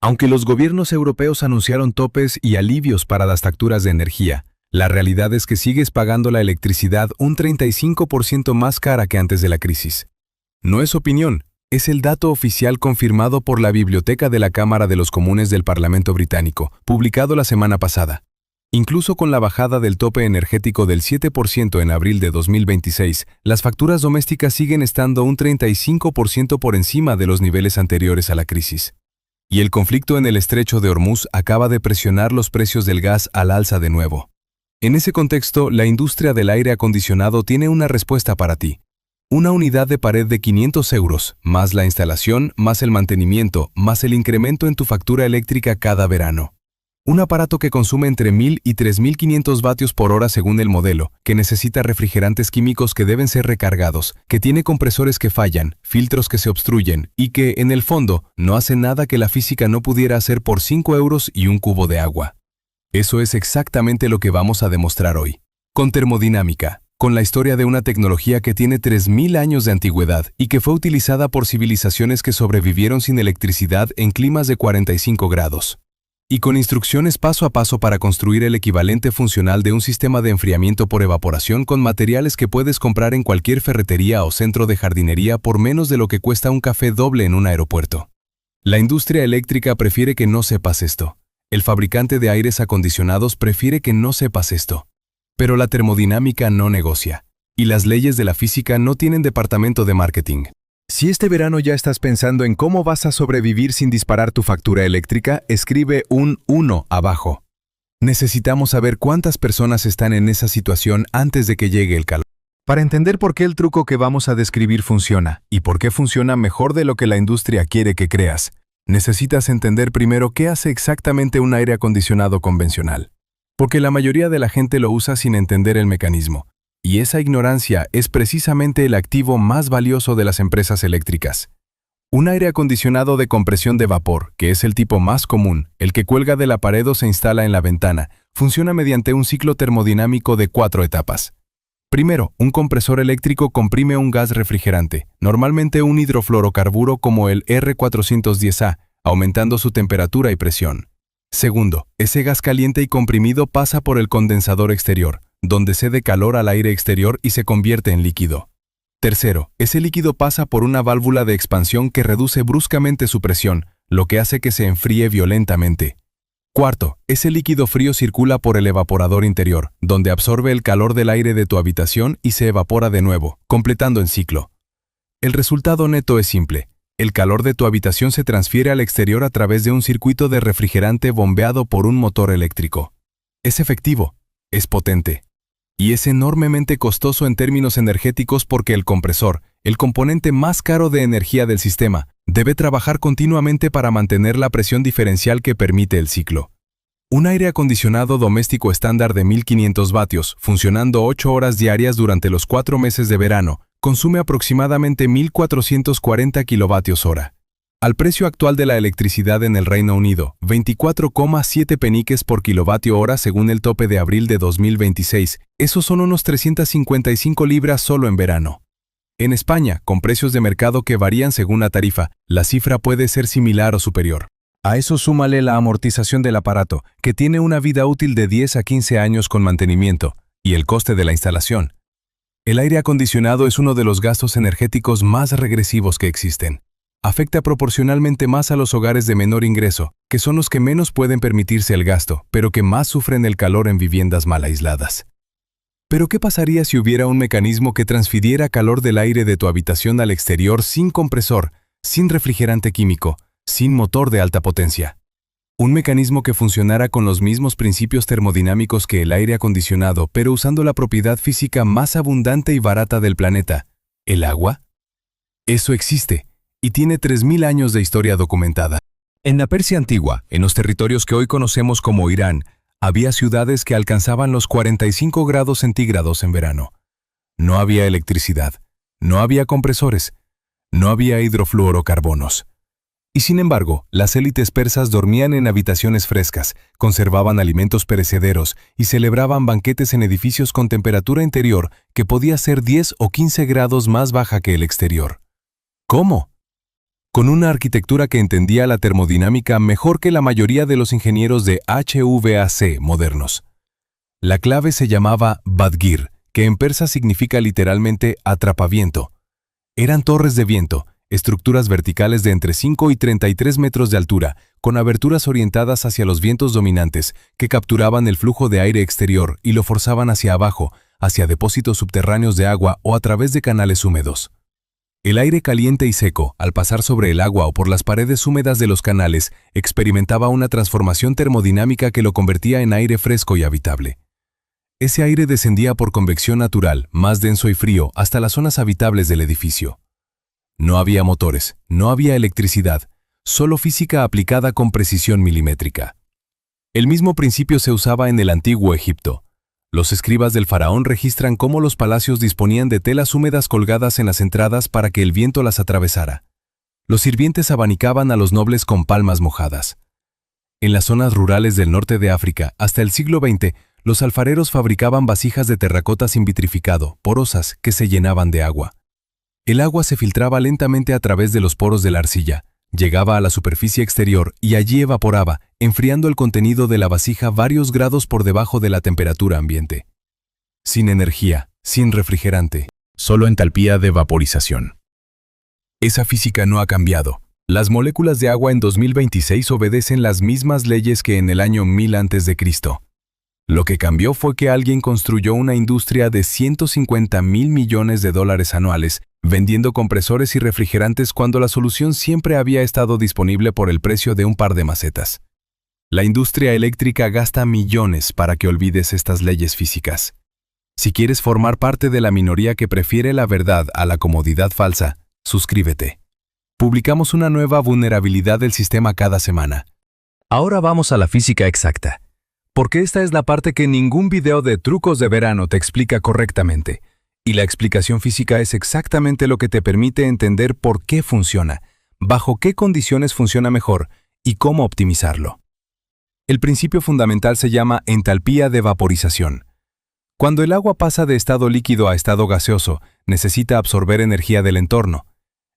Aunque los gobiernos europeos anunciaron topes y alivios para las facturas de energía, la realidad es que sigues pagando la electricidad un 35% más cara que antes de la crisis. No es opinión, es el dato oficial confirmado por la Biblioteca de la Cámara de los Comunes del Parlamento británico, publicado la semana pasada. Incluso con la bajada del tope energético del 7% en abril de 2026, las facturas domésticas siguen estando un 35% por encima de los niveles anteriores a la crisis. Y el conflicto en el estrecho de Hormuz acaba de presionar los precios del gas al alza de nuevo. En ese contexto, la industria del aire acondicionado tiene una respuesta para ti. Una unidad de pared de 500 euros, más la instalación, más el mantenimiento, más el incremento en tu factura eléctrica cada verano. Un aparato que consume entre 1000 y 3500 vatios por hora según el modelo, que necesita refrigerantes químicos que deben ser recargados, que tiene compresores que fallan, filtros que se obstruyen y que, en el fondo, no hace nada que la física no pudiera hacer por 5 euros y un cubo de agua. Eso es exactamente lo que vamos a demostrar hoy. Con termodinámica, con la historia de una tecnología que tiene 3000 años de antigüedad y que fue utilizada por civilizaciones que sobrevivieron sin electricidad en climas de 45 grados. Y con instrucciones paso a paso para construir el equivalente funcional de un sistema de enfriamiento por evaporación con materiales que puedes comprar en cualquier ferretería o centro de jardinería por menos de lo que cuesta un café doble en un aeropuerto. La industria eléctrica prefiere que no sepas esto. El fabricante de aires acondicionados prefiere que no sepas esto. Pero la termodinámica no negocia. Y las leyes de la física no tienen departamento de marketing. Si este verano ya estás pensando en cómo vas a sobrevivir sin disparar tu factura eléctrica, escribe un 1 abajo. Necesitamos saber cuántas personas están en esa situación antes de que llegue el calor. Para entender por qué el truco que vamos a describir funciona, y por qué funciona mejor de lo que la industria quiere que creas, necesitas entender primero qué hace exactamente un aire acondicionado convencional. Porque la mayoría de la gente lo usa sin entender el mecanismo. Y esa ignorancia es precisamente el activo más valioso de las empresas eléctricas. Un aire acondicionado de compresión de vapor, que es el tipo más común, el que cuelga de la pared o se instala en la ventana, funciona mediante un ciclo termodinámico de 4 etapas. Primero, un compresor eléctrico comprime un gas refrigerante, normalmente un hidrofluorocarburo como el R410A, aumentando su temperatura y presión. Segundo, ese gas caliente y comprimido pasa por el condensador exterior, donde cede calor al aire exterior y se convierte en líquido. Tercero, ese líquido pasa por una válvula de expansión que reduce bruscamente su presión, lo que hace que se enfríe violentamente. Cuarto, ese líquido frío circula por el evaporador interior, donde absorbe el calor del aire de tu habitación y se evapora de nuevo, completando el ciclo. El resultado neto es simple. El calor de tu habitación se transfiere al exterior a través de un circuito de refrigerante bombeado por un motor eléctrico. Es efectivo, es potente. Y es enormemente costoso en términos energéticos porque el compresor, el componente más caro de energía del sistema, debe trabajar continuamente para mantener la presión diferencial que permite el ciclo. Un aire acondicionado doméstico estándar de 1500 vatios, funcionando 8 horas diarias durante los 4 meses de verano, consume aproximadamente 1440 kilovatios hora. Al precio actual de la electricidad en el Reino Unido, 24,7 peniques por kilovatio hora según el tope de abril de 2026, esos son unos 355 libras solo en verano. En España, con precios de mercado que varían según la tarifa, la cifra puede ser similar o superior. A eso súmale la amortización del aparato, que tiene una vida útil de 10 a 15 años con mantenimiento, y el coste de la instalación. El aire acondicionado es uno de los gastos energéticos más regresivos que existen. Afecta proporcionalmente más a los hogares de menor ingreso, que son los que menos pueden permitirse el gasto, pero que más sufren el calor en viviendas mal aisladas. Pero ¿qué pasaría si hubiera un mecanismo que transfiriera calor del aire de tu habitación al exterior sin compresor, sin refrigerante químico, sin motor de alta potencia? Un mecanismo que funcionara con los mismos principios termodinámicos que el aire acondicionado, pero usando la propiedad física más abundante y barata del planeta, el agua. Eso existe. Y tiene 3000 años de historia documentada. En la Persia antigua, en los territorios que hoy conocemos como Irán, había ciudades que alcanzaban los 45 grados centígrados en verano. No había electricidad, no había compresores, no había hidrofluorocarbonos. Y sin embargo, las élites persas dormían en habitaciones frescas, conservaban alimentos perecederos y celebraban banquetes en edificios con temperatura interior que podía ser 10 o 15 grados más baja que el exterior. ¿Cómo? con una arquitectura que entendía la termodinámica mejor que la mayoría de los ingenieros de HVAC modernos. La clave se llamaba Badgir, que en persa significa literalmente atrapaviento. Eran torres de viento, estructuras verticales de entre 5 y 33 metros de altura, con aberturas orientadas hacia los vientos dominantes, que capturaban el flujo de aire exterior y lo forzaban hacia abajo, hacia depósitos subterráneos de agua o a través de canales húmedos. El aire caliente y seco, al pasar sobre el agua o por las paredes húmedas de los canales, experimentaba una transformación termodinámica que lo convertía en aire fresco y habitable. Ese aire descendía por convección natural, más denso y frío, hasta las zonas habitables del edificio. No había motores, no había electricidad, solo física aplicada con precisión milimétrica. El mismo principio se usaba en el antiguo Egipto. Los escribas del faraón registran cómo los palacios disponían de telas húmedas colgadas en las entradas para que el viento las atravesara. Los sirvientes abanicaban a los nobles con palmas mojadas. En las zonas rurales del norte de África, hasta el siglo XX, los alfareros fabricaban vasijas de terracota sin vitrificado, porosas, que se llenaban de agua. El agua se filtraba lentamente a través de los poros de la arcilla, llegaba a la superficie exterior y allí evaporaba, enfriando el contenido de la vasija varios grados por debajo de la temperatura ambiente. Sin energía, sin refrigerante, solo entalpía de vaporización. Esa física no ha cambiado. Las moléculas de agua en 2026 obedecen las mismas leyes que en el año 1000 a.C. Lo que cambió fue que alguien construyó una industria de $150 mil millones anuales, vendiendo compresores y refrigerantes cuando la solución siempre había estado disponible por el precio de un par de macetas. La industria eléctrica gasta millones para que olvides estas leyes físicas. Si quieres formar parte de la minoría que prefiere la verdad a la comodidad falsa, suscríbete. Publicamos una nueva vulnerabilidad del sistema cada semana. Ahora vamos a la física exacta, porque esta es la parte que ningún video de trucos de verano te explica correctamente. Y la explicación física es exactamente lo que te permite entender por qué funciona, bajo qué condiciones funciona mejor y cómo optimizarlo. El principio fundamental se llama entalpía de vaporización. Cuando el agua pasa de estado líquido a estado gaseoso, necesita absorber energía del entorno.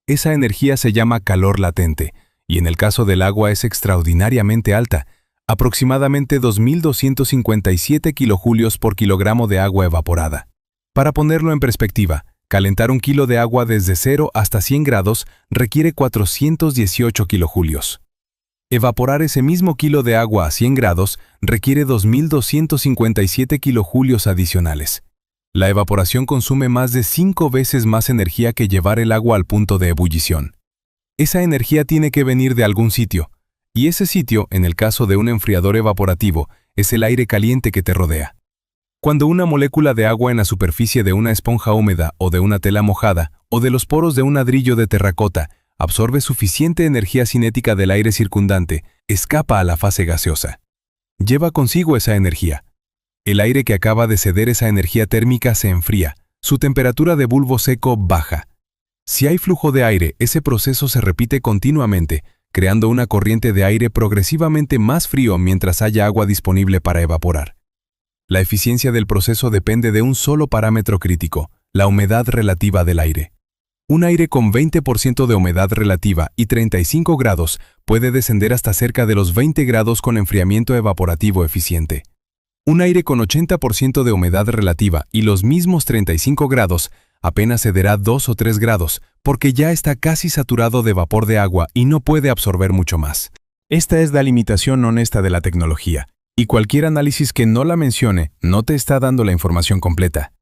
Esa energía se llama calor latente, y en el caso del agua es extraordinariamente alta, aproximadamente 2.257 kilojulios por kilogramo de agua evaporada. Para ponerlo en perspectiva, calentar un kilo de agua desde 0 hasta 100 grados requiere 418 kilojulios. Evaporar ese mismo kilo de agua a 100 grados requiere 2.257 kilojulios adicionales. La evaporación consume más de 5 veces más energía que llevar el agua al punto de ebullición. Esa energía tiene que venir de algún sitio, y ese sitio, en el caso de un enfriador evaporativo, es el aire caliente que te rodea. Cuando una molécula de agua en la superficie de una esponja húmeda o de una tela mojada o de los poros de un ladrillo de terracota absorbe suficiente energía cinética del aire circundante, escapa a la fase gaseosa. Lleva consigo esa energía. El aire que acaba de ceder esa energía térmica se enfría, su temperatura de bulbo seco baja. Si hay flujo de aire, ese proceso se repite continuamente, creando una corriente de aire progresivamente más frío mientras haya agua disponible para evaporar. La eficiencia del proceso depende de un solo parámetro crítico, la humedad relativa del aire. Un aire con 20% de humedad relativa y 35 grados puede descender hasta cerca de los 20 grados con enfriamiento evaporativo eficiente. Un aire con 80% de humedad relativa y los mismos 35 grados apenas cederá 2 o 3 grados porque ya está casi saturado de vapor de agua y no puede absorber mucho más. Esta es la limitación honesta de la tecnología, y cualquier análisis que no la mencione no te está dando la información completa.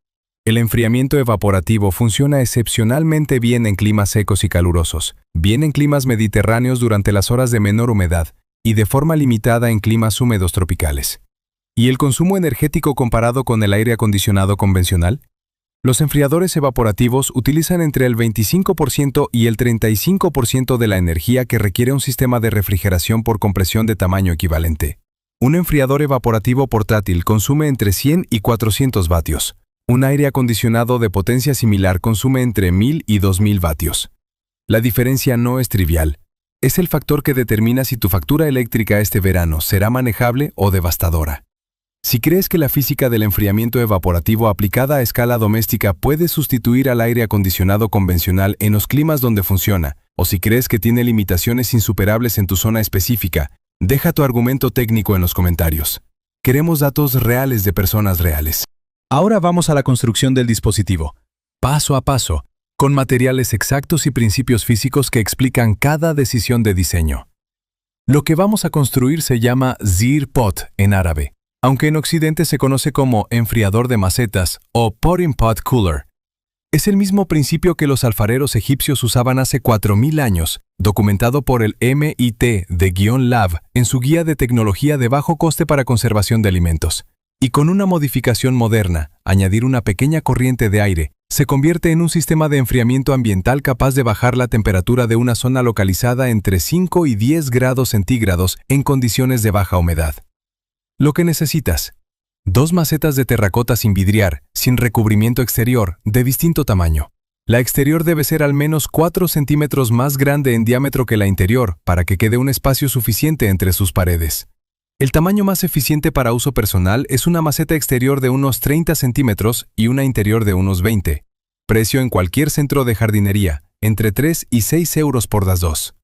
El enfriamiento evaporativo funciona excepcionalmente bien en climas secos y calurosos, bien en climas mediterráneos durante las horas de menor humedad y de forma limitada en climas húmedos tropicales. ¿Y el consumo energético comparado con el aire acondicionado convencional? Los enfriadores evaporativos utilizan entre el 25% y el 35% de la energía que requiere un sistema de refrigeración por compresión de tamaño equivalente. Un enfriador evaporativo portátil consume entre 100 y 400 vatios. Un aire acondicionado de potencia similar consume entre 1000 y 2000 vatios. La diferencia no es trivial. Es el factor que determina si tu factura eléctrica este verano será manejable o devastadora. Si crees que la física del enfriamiento evaporativo aplicada a escala doméstica puede sustituir al aire acondicionado convencional en los climas donde funciona, O si crees que tiene limitaciones insuperables en tu zona específica, deja tu argumento técnico en los comentarios. Queremos datos reales de personas reales. Ahora vamos a la construcción del dispositivo, paso a paso, con materiales exactos y principios físicos que explican cada decisión de diseño. Lo que vamos a construir se llama Zir Pot en árabe, aunque en Occidente se conoce como enfriador de macetas o Potting Pot Cooler. Es el mismo principio que los alfareros egipcios usaban hace 4000 años, documentado por el MIT de Lab en su guía de tecnología de bajo coste para conservación de alimentos. Y con una modificación moderna, añadir una pequeña corriente de aire, se convierte en un sistema de enfriamiento ambiental capaz de bajar la temperatura de una zona localizada entre 5 y 10 grados centígrados en condiciones de baja humedad. Lo que necesitas: 2 macetas de terracota sin vidriar, sin recubrimiento exterior, de distinto tamaño. La exterior debe ser al menos 4 centímetros más grande en diámetro que la interior para que quede un espacio suficiente entre sus paredes. El tamaño más eficiente para uso personal es una maceta exterior de unos 30 centímetros y una interior de unos 20. Precio en cualquier centro de jardinería, entre 3 y 6 euros por las 2.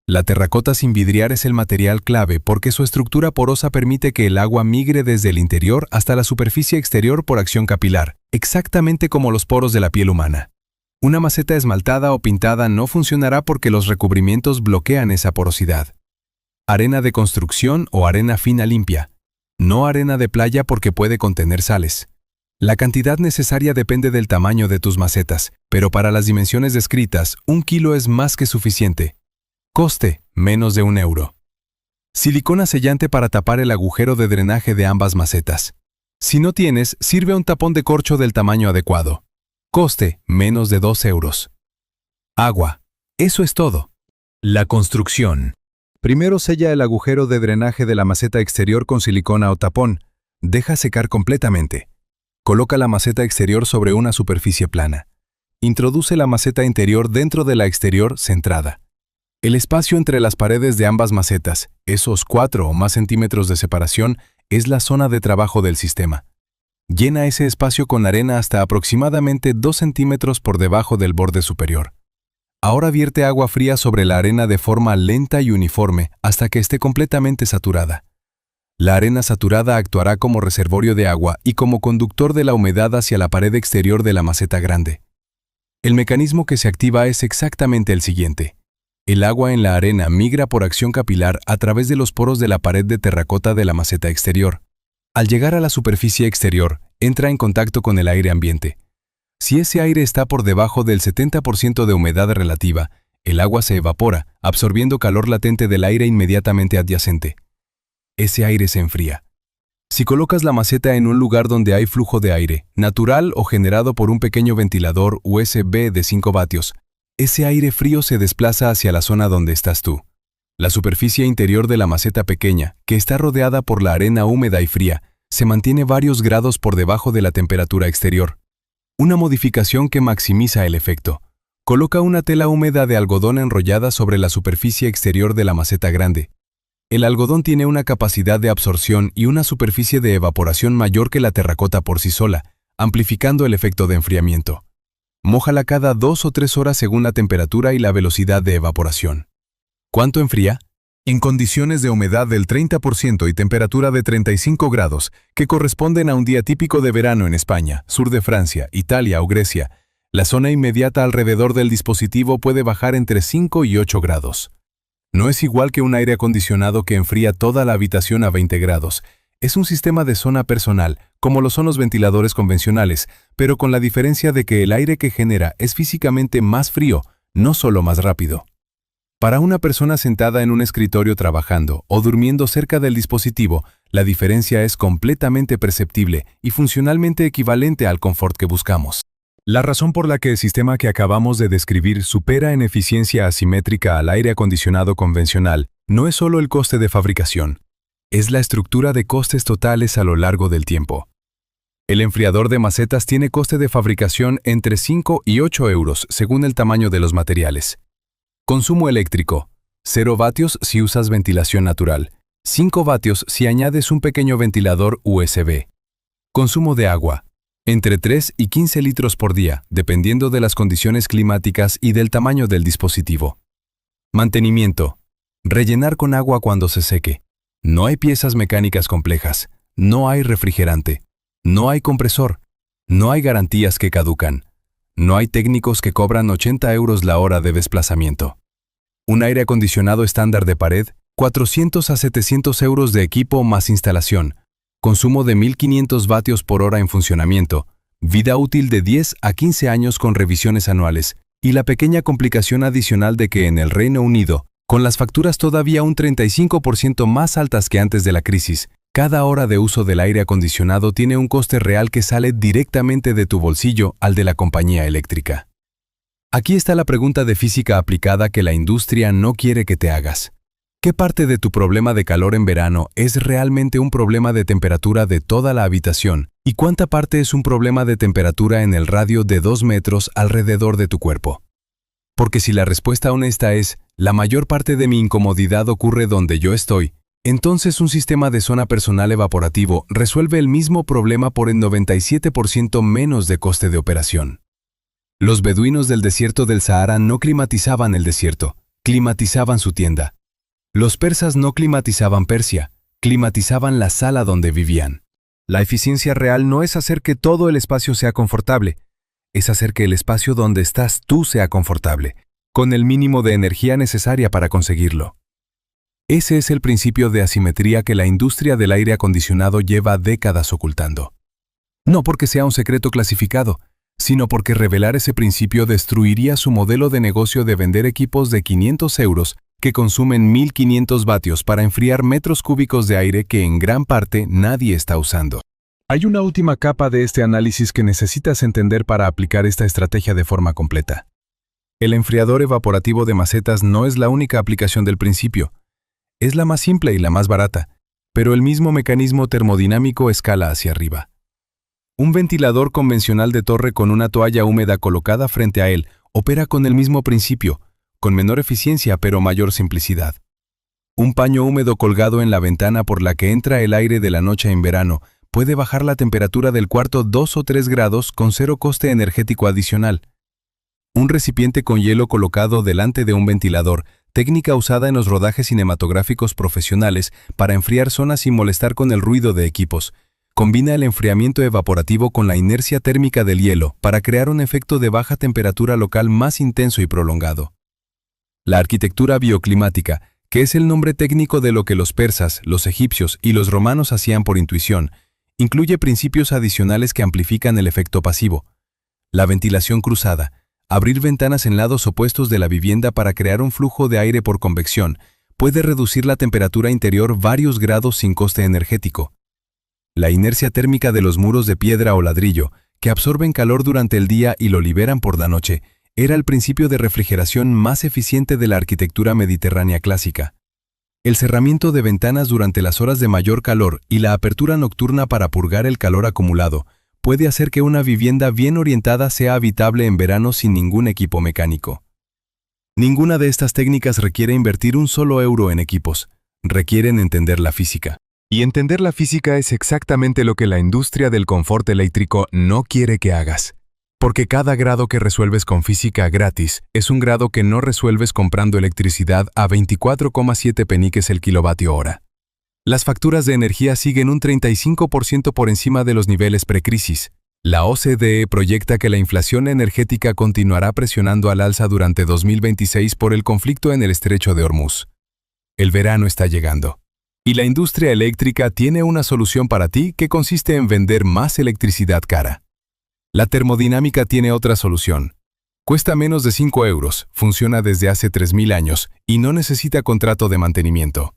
La terracota sin vidriar es el material clave porque su estructura porosa permite que el agua migre desde el interior hasta la superficie exterior por acción capilar, exactamente como los poros de la piel humana. Una maceta esmaltada o pintada no funcionará porque los recubrimientos bloquean esa porosidad. Arena de construcción o arena fina limpia. No arena de playa porque puede contener sales. La cantidad necesaria depende del tamaño de tus macetas, pero para las dimensiones descritas, 1 kilo es más que suficiente. Coste: menos de 1 euro. Silicona sellante para tapar el agujero de drenaje de ambas macetas. Si no tienes, sirve un tapón de corcho del tamaño adecuado. Coste: menos de 2 euros. Agua. Eso es todo. La construcción. Primero sella el agujero de drenaje de la maceta exterior con silicona o tapón. Deja secar completamente. Coloca la maceta exterior sobre una superficie plana. Introduce la maceta interior dentro de la exterior centrada. El espacio entre las paredes de ambas macetas, esos 4 o más centímetros de separación, es la zona de trabajo del sistema. Llena ese espacio con arena hasta aproximadamente 2 centímetros por debajo del borde superior. Ahora vierte agua fría sobre la arena de forma lenta y uniforme hasta que esté completamente saturada. La arena saturada actuará como reservorio de agua y como conductor de la humedad hacia la pared exterior de la maceta grande. El mecanismo que se activa es exactamente el siguiente. El agua en la arena migra por acción capilar a través de los poros de la pared de terracota de la maceta exterior. Al llegar a la superficie exterior, entra en contacto con el aire ambiente. Si ese aire está por debajo del 70% de humedad relativa, el agua se evapora, absorbiendo calor latente del aire inmediatamente adyacente. Ese aire se enfría. Si colocas la maceta en un lugar donde hay flujo de aire, natural o generado por un pequeño ventilador USB de 5 vatios, ese aire frío se desplaza hacia la zona donde estás tú. La superficie interior de la maceta pequeña, que está rodeada por la arena húmeda y fría, se mantiene varios grados por debajo de la temperatura exterior. Una modificación que maximiza el efecto. Coloca una tela húmeda de algodón enrollada sobre la superficie exterior de la maceta grande. El algodón tiene una capacidad de absorción y una superficie de evaporación mayor que la terracota por sí sola, amplificando el efecto de enfriamiento. Mójala cada 2 o 3 horas según la temperatura y la velocidad de evaporación. ¿Cuánto enfría? En condiciones de humedad del 30% y temperatura de 35 grados, que corresponden a un día típico de verano en España, sur de Francia, Italia o Grecia, la zona inmediata alrededor del dispositivo puede bajar entre 5 y 8 grados. No es igual que un aire acondicionado que enfría toda la habitación a 20 grados. Es un sistema de zona personal, como lo son los ventiladores convencionales, pero con la diferencia de que el aire que genera es físicamente más frío, no solo más rápido. Para una persona sentada en un escritorio trabajando o durmiendo cerca del dispositivo, la diferencia es completamente perceptible y funcionalmente equivalente al confort que buscamos. La razón por la que el sistema que acabamos de describir supera en eficiencia asimétrica al aire acondicionado convencional no es solo el coste de fabricación, es la estructura de costes totales a lo largo del tiempo. El enfriador de macetas tiene coste de fabricación entre 5 y 8 euros según el tamaño de los materiales. Consumo eléctrico: 0 vatios si usas ventilación natural, 5 vatios si añades un pequeño ventilador USB. Consumo de agua: entre 3 y 15 litros por día, dependiendo de las condiciones climáticas y del tamaño del dispositivo. Mantenimiento. Rellenar con agua cuando se seque. No hay piezas mecánicas complejas. No hay refrigerante. No hay compresor. No hay garantías que caducan. No hay técnicos que cobran 80 euros la hora de desplazamiento. Un aire acondicionado estándar de pared, 400 a 700 euros de equipo más instalación. Consumo de 1500 vatios por hora en funcionamiento. Vida útil de 10 a 15 años con revisiones anuales. Y la pequeña complicación adicional de que en el Reino Unido, con las facturas todavía un 35% más altas que antes de la crisis, cada hora de uso del aire acondicionado tiene un coste real que sale directamente de tu bolsillo al de la compañía eléctrica. Aquí está la pregunta de física aplicada que la industria no quiere que te hagas. ¿Qué parte de tu problema de calor en verano es realmente un problema de temperatura de toda la habitación? ¿Y cuánta parte es un problema de temperatura en el radio de 2 metros alrededor de tu cuerpo? Porque si la respuesta honesta es, la mayor parte de mi incomodidad ocurre donde yo estoy, entonces un sistema de zona personal evaporativo resuelve el mismo problema por el 97% menos de coste de operación. Los beduinos del desierto del Sahara no climatizaban el desierto, climatizaban su tienda. Los persas no climatizaban Persia, climatizaban la sala donde vivían. La eficiencia real no es hacer que todo el espacio sea confortable, es hacer que el espacio donde estás tú sea confortable, con el mínimo de energía necesaria para conseguirlo. Ese es el principio de asimetría que la industria del aire acondicionado lleva décadas ocultando. No porque sea un secreto clasificado, sino porque revelar ese principio destruiría su modelo de negocio de vender equipos de 500 euros que consumen 1500 vatios para enfriar metros cúbicos de aire que en gran parte nadie está usando. Hay una última capa de este análisis que necesitas entender para aplicar esta estrategia de forma completa. El enfriador evaporativo de macetas no es la única aplicación del principio. Es la más simple y la más barata, pero el mismo mecanismo termodinámico escala hacia arriba. Un ventilador convencional de torre con una toalla húmeda colocada frente a él opera con el mismo principio, con menor eficiencia pero mayor simplicidad. Un paño húmedo colgado en la ventana por la que entra el aire de la noche en verano puede bajar la temperatura del cuarto 2 o 3 grados con cero coste energético adicional. Un recipiente con hielo colocado delante de un ventilador, técnica usada en los rodajes cinematográficos profesionales para enfriar zonas sin molestar con el ruido de equipos, combina el enfriamiento evaporativo con la inercia térmica del hielo para crear un efecto de baja temperatura local más intenso y prolongado. La arquitectura bioclimática, que es el nombre técnico de lo que los persas, los egipcios y los romanos hacían por intuición, incluye principios adicionales que amplifican el efecto pasivo. La ventilación cruzada, abrir ventanas en lados opuestos de la vivienda para crear un flujo de aire por convección, puede reducir la temperatura interior varios grados sin coste energético. La inercia térmica de los muros de piedra o ladrillo, que absorben calor durante el día y lo liberan por la noche, era el principio de refrigeración más eficiente de la arquitectura mediterránea clásica. El cerramiento de ventanas durante las horas de mayor calor y la apertura nocturna para purgar el calor acumulado puede hacer que una vivienda bien orientada sea habitable en verano sin ningún equipo mecánico. Ninguna de estas técnicas requiere invertir un solo euro en equipos, requieren entender la física. Y entender la física es exactamente lo que la industria del confort eléctrico no quiere que hagas. Porque cada grado que resuelves con física gratis es un grado que no resuelves comprando electricidad a 24,7 peniques el kilovatio hora. Las facturas de energía siguen un 35% por encima de los niveles precrisis. La OCDE proyecta que la inflación energética continuará presionando al alza durante 2026 por el conflicto en el estrecho de Hormuz. El verano está llegando. Y la industria eléctrica tiene una solución para ti que consiste en vender más electricidad cara. La termodinámica tiene otra solución. Cuesta menos de 5 euros, funciona desde hace 3000 años y no necesita contrato de mantenimiento.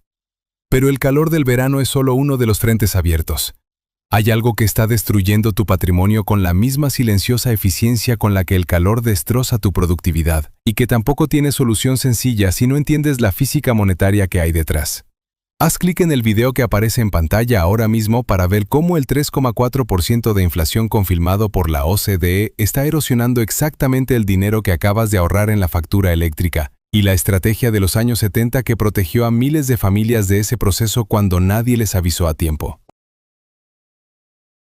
Pero el calor del verano es solo uno de los frentes abiertos. Hay algo que está destruyendo tu patrimonio con la misma silenciosa eficiencia con la que el calor destroza tu productividad y que tampoco tiene solución sencilla si no entiendes la física monetaria que hay detrás. Haz clic en el video que aparece en pantalla ahora mismo para ver cómo el 3,4% de inflación confirmado por la OCDE está erosionando exactamente el dinero que acabas de ahorrar en la factura eléctrica y la estrategia de los años 70 que protegió a miles de familias de ese proceso cuando nadie les avisó a tiempo.